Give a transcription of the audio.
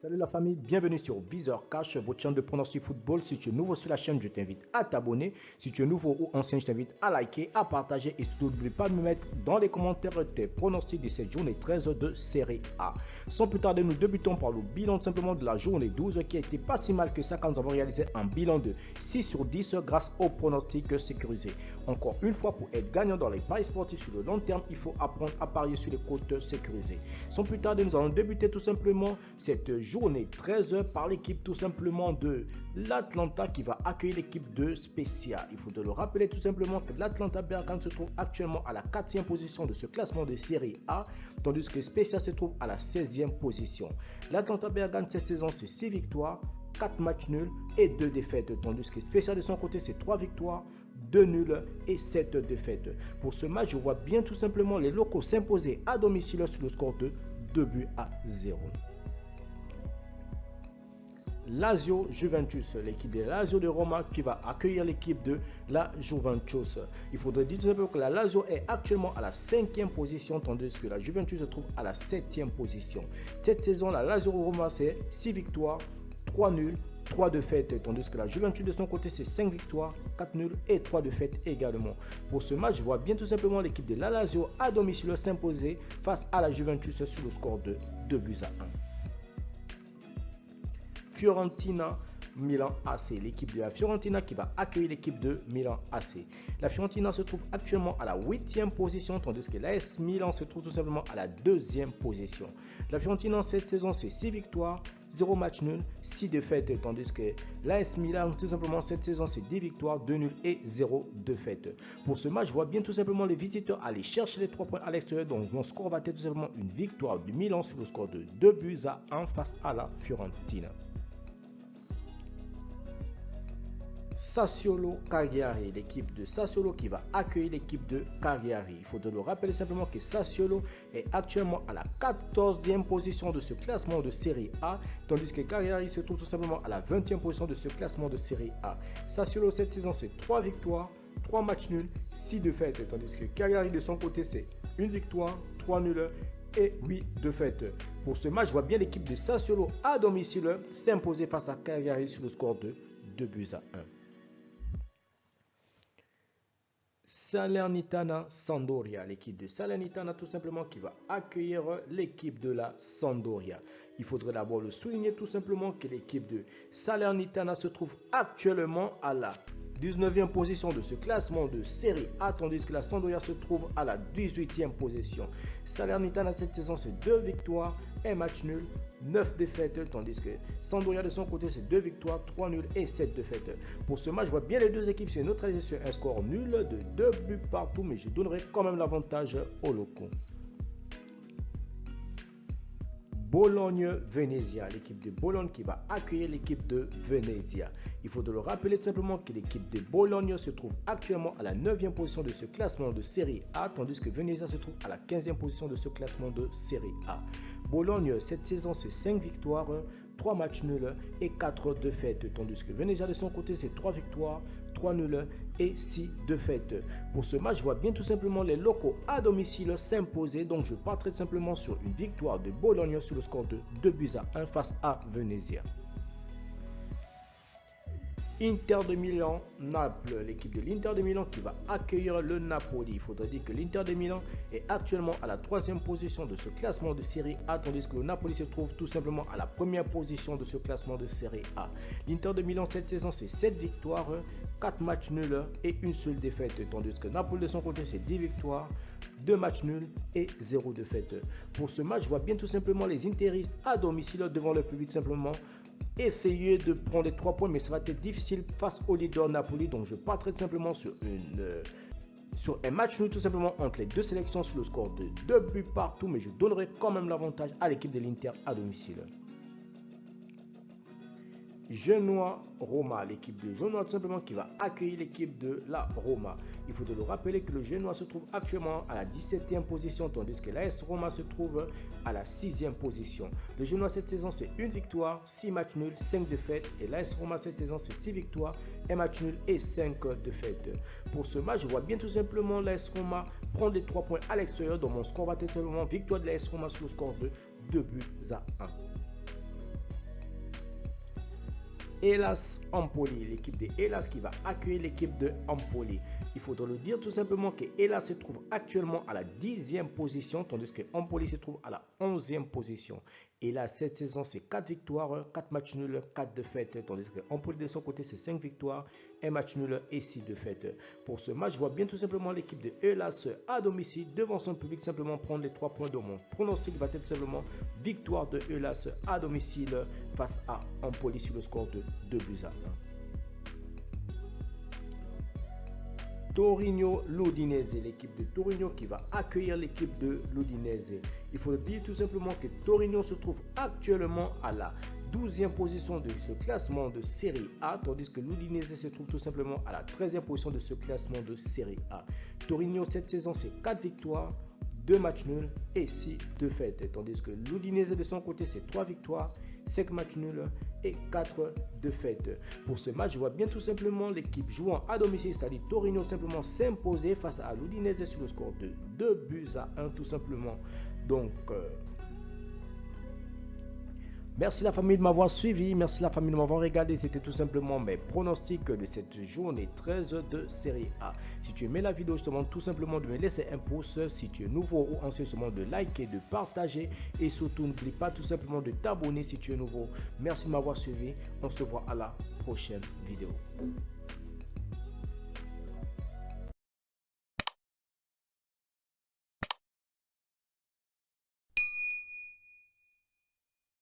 Salut la famille, bienvenue sur Viseur Cash, votre chaîne de pronostic football. Si tu es nouveau sur la chaîne, je t'invite à t'abonner. Si tu es nouveau ou ancien, je t'invite à liker, à partager et surtout n'oublie pas de me mettre dans les commentaires tes pronostics de cette journée 13 de Série A. Sans plus tarder, nous débutons par le bilan simplement de la journée 12 qui a été pas si mal que ça quand nous avons réalisé un bilan de 6 sur 10 grâce aux pronostics sécurisés. Encore une fois, pour être gagnant dans les paris sportifs sur le long terme, il faut apprendre à parier sur les cotes sécurisées. Sans plus tarder, nous allons débuter tout simplement cette journée 13 par l'équipe tout simplement de l'Atlanta qui va accueillir l'équipe de Spezia. Il faut le rappeler tout simplement que l'Atlanta Bergame se trouve actuellement à la 4e position de ce classement de Série A, tandis que Spezia se trouve à la 16e position. L'Atlanta Bergame cette saison c'est 6 victoires, 4 matchs nuls et 2 défaites, tandis que Spezia de son côté c'est 3 victoires, 2 nuls et 7 défaites. Pour ce match, je vois bien tout simplement les locaux s'imposer à domicile sur le score de 2-0. Lazio Juventus, l'équipe de Lazio de Roma qui va accueillir l'équipe de la Juventus. Il faudrait dire tout simplement que la Lazio est actuellement à la 5e position, tandis que la Juventus se trouve à la 7e position. Cette saison, la Lazio Roma c'est 6 victoires, 3 nuls, 3 défaites, tandis que la Juventus de son côté c'est 5 victoires, 4 nuls et 3 défaites également. Pour ce match, je vois bien tout simplement l'équipe de la Lazio à domicile s'imposer face à la Juventus sur le score de 2-1. Fiorentina Milan AC, l'équipe de la Fiorentina qui va accueillir l'équipe de Milan AC. La Fiorentina se trouve actuellement à la 8e position, tandis que l'AS Milan se trouve tout simplement à la 2e position. La Fiorentina cette saison c'est 6 victoires, 0 match nul, 6 défaites, tandis que l'AS Milan tout simplement cette saison c'est 10 victoires, 2 nuls et 0 défaites. Pour ce match, je vois bien tout simplement les visiteurs aller chercher les 3 points à l'extérieur, donc mon score va être tout simplement une victoire du Milan sur le score de 2-1 face à la Fiorentina. Sassuolo Cagliari, l'équipe de Sassuolo qui va accueillir l'équipe de Cagliari. Il faut le rappeler simplement que Sassuolo est actuellement à la 14e position de ce classement de Série A, tandis que Cagliari se trouve tout simplement à la 20e position de ce classement de Série A. Sassuolo cette saison c'est 3 victoires, 3 matchs nuls, 6 défaites, tandis que Cagliari de son côté c'est 1 victoire, 3 nuls et 8 défaites. Pour ce match, je vois bien l'équipe de Sassuolo à domicile s'imposer face à Cagliari sur le score de 2-1. Salernitana Sampdoria, l'équipe de Salernitana tout simplement qui va accueillir l'équipe de la Sampdoria. Il faudrait d'abord le souligner tout simplement que l'équipe de Salernitana se trouve actuellement à la 19e position de ce classement de Série A, tandis que la Sampdoria se trouve à la 18e position. Salernitana cette saison c'est 2 victoires, 1 match nul, 9 défaites, tandis que Sampdoria de son côté c'est 2 victoires, 3 nuls et 7 défaites. Pour ce match, je vois bien les deux équipes se neutraliser sur un score nul de 2 buts partout, mais je donnerai quand même l'avantage aux locaux. Bologne-Venezia, l'équipe de Bologne qui va accueillir l'équipe de Venezia. Il faut le rappeler tout simplement que l'équipe de Bologne se trouve actuellement à la 9e position de ce classement de Série A, tandis que Venezia se trouve à la 15e position de ce classement de Série A. Bologne, cette saison, c'est 5 victoires, 3 matchs nuls et 4 défaites, tandis que Venezia de son côté, c'est 3 victoires, 3 nuls et 6 défaites. Pour ce match, je vois bien tout simplement les locaux à domicile s'imposer, donc je partirai simplement sur une victoire de Bologne sur le score de 2-1 face à Venezia. Inter de Milan, Naples, l'équipe de l'Inter de Milan qui va accueillir le Napoli. Il faudrait dire que l'Inter de Milan est actuellement à la 3e position de ce classement de Série A, tandis que le Napoli se trouve tout simplement à la 1re position de ce classement de Série A. L'Inter de Milan cette saison c'est 7 victoires, 4 matchs nuls et une seule défaite, tandis que Napoli de son côté c'est 10 victoires, 2 matchs nuls et 0 défaite. Pour ce match, je vois bien tout simplement les interistes à domicile devant le public simplement essayer de prendre les 3 points, mais ça va être difficile face au leader Napoli, donc je partirai simplement sur un match nul tout simplement entre les deux sélections sur le score de 2 buts partout, mais je donnerai quand même l'avantage à l'équipe de l'Inter à domicile. Genoa-Roma, l'équipe de Genoa tout simplement qui va accueillir l'équipe de la Roma. Il faut le rappeler que le Genoa se trouve actuellement à la 17e position, tandis que l'AS Roma se trouve à la 6e position. Le Genoa cette saison c'est 1 victoire, 6 matchs nuls, 5 défaites, et l'AS Roma cette saison c'est 6 victoires, 1 match nul et 5 défaites. Pour ce match, je vois bien tout simplement l'AS Roma prendre les 3 points à l'extérieur, donc mon score va être simplement victoire de l'AS Roma sur le score de 2-1. Hellas Empoli, l'équipe de Hellas qui va accueillir l'équipe de Empoli. Il faudra le dire tout simplement que Hellas se trouve actuellement à la 10e position, tandis que Empoli se trouve à la 11e position. Hellas cette saison c'est 4 victoires, 4 matchs nuls, 4 défaites, tandis que Empoli de son côté c'est 5 victoires, 1 match nul et 6 défaites. Pour ce match, je vois bien tout simplement l'équipe de Hellas à domicile devant son public simplement prendre les 3 points de mon pronostic va être tout simplement victoire de Hellas à domicile face à Empoli sur le score de 2-1. Torino l'Udinese, l'équipe de Torino qui va accueillir l'équipe de l'Udinese. Il faut dire tout simplement que Torino se trouve actuellement à la 12e position de ce classement de Série A, tandis que l'Udinese se trouve tout simplement à la 13e position de ce classement de Série A. Torino cette saison c'est 4 victoires, 2 matchs nuls et 6 défaites, tandis que l'Udinese de son côté c'est 3 victoires, 5 matchs nuls et 4 défaites. Pour ce match, je vois bien tout simplement l'équipe jouant à domicile, c'est-à-dire Torino, simplement s'imposer face à l'Udinese sur le score de 2-1 tout simplement. Donc, merci la famille de m'avoir suivi, merci la famille de m'avoir regardé. C'était tout simplement mes pronostics de cette journée 13 de Série A. Si tu aimais la vidéo, je te demande tout simplement de me laisser un pouce. Si tu es nouveau ou ancien, je te demande de liker, de partager et surtout n'oublie pas tout simplement de t'abonner si tu es nouveau. Merci de m'avoir suivi. On se voit à la prochaine vidéo.